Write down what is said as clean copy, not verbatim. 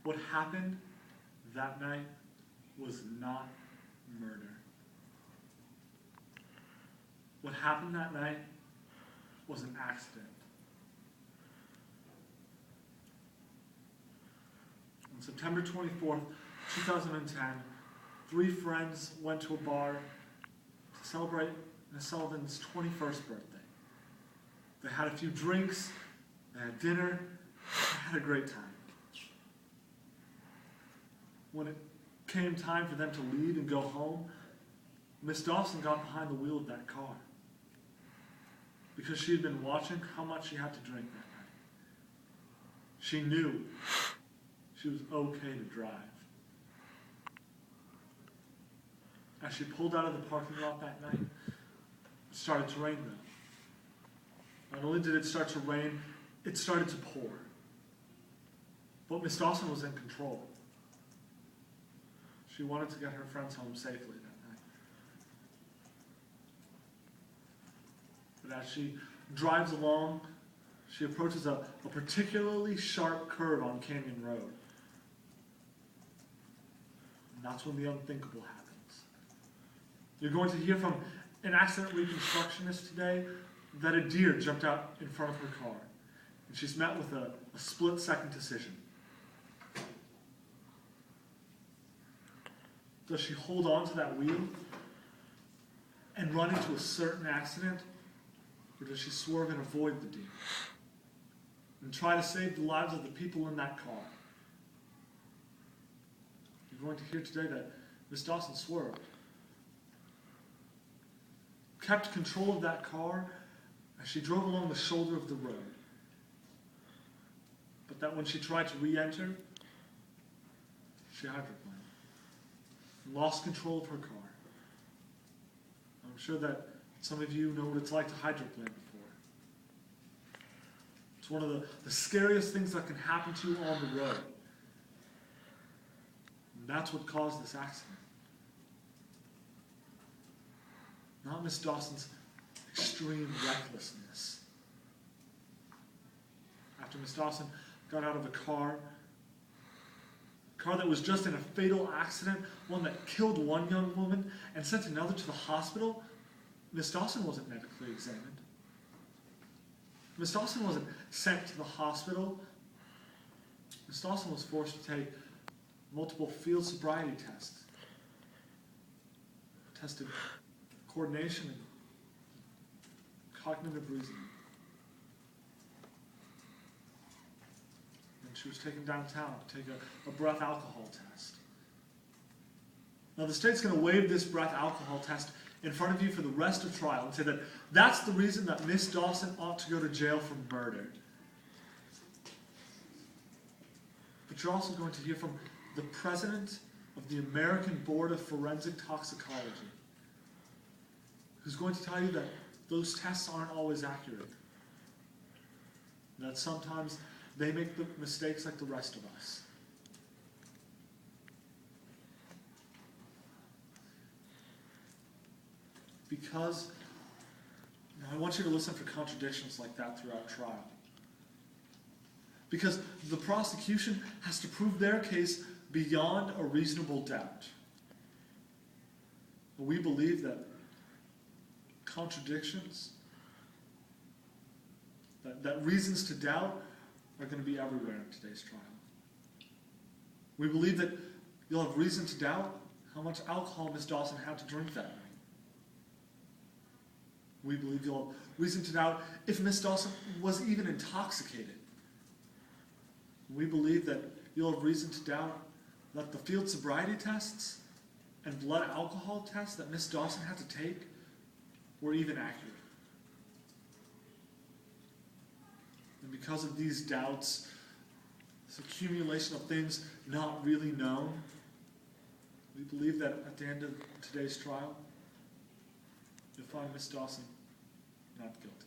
What happened that night was not murder. What happened that night was an accident. On September 24th, 2010, 3 friends went to a bar to celebrate Miss Sullivan's 21st birthday. They had a few drinks, they had dinner, they had a great time. When it came time for them to leave and go home, Miss Dawson got behind the wheel of that car because she had been watching how much she had to drink that night. She knew she was okay to drive. As she pulled out of the parking lot that night, it started to rain though. Not only did it start to rain, it started to pour. But Miss Dawson was in control. She wanted to get her friends home safely that night. But as she drives along, she approaches a particularly sharp curve on Canyon Road. And that's when the unthinkable happens. You're going to hear from an accident reconstructionist today that a deer jumped out in front of her car. And she's met with a split-second decision. Does she hold on to that wheel and run into a certain accident? Or does she swerve and avoid the deer and try to save the lives of the people in that car? You're going to hear today that Miss Dawson swerved, kept control of that car as she drove along the shoulder of the road. But that when she tried to re-enter, she hydroplaned. Lost control of her car. I'm sure that some of you know what it's like to hydroplane before. It's one of the scariest things that can happen to you on the road. And that's what caused this accident. Not Miss Dawson's extreme recklessness. After Miss Dawson got out of the car that was just in a fatal accident, one that killed one young woman and sent another to the hospital, Miss Dawson wasn't medically examined. Miss Dawson wasn't sent to the hospital. Miss Dawson was forced to take multiple field sobriety tests. Tested coordination and cognitive reasoning. She was taken downtown to take a breath alcohol test. Now the state's going to waive this breath alcohol test in front of you for the rest of trial and say that that's the reason that Miss Dawson ought to go to jail for murder. But you're also going to hear from the president of the American Board of Forensic Toxicology, who's going to tell you that those tests aren't always accurate. That sometimes they make the mistakes like the rest of us. Because, now I want you to listen for contradictions like that throughout trial. Because the prosecution has to prove their case beyond a reasonable doubt. We believe that contradictions, that reasons to doubt, are going to be everywhere in today's trial. We believe that you'll have reason to doubt how much alcohol Miss Dawson had to drink that night. We believe you'll have reason to doubt if Miss Dawson was even intoxicated. We believe that you'll have reason to doubt that the field sobriety tests and blood alcohol tests that Miss Dawson had to take were even accurate. And because of these doubts, this accumulation of things not really known, we believe that at the end of today's trial, you'll find Miss Dawson not guilty.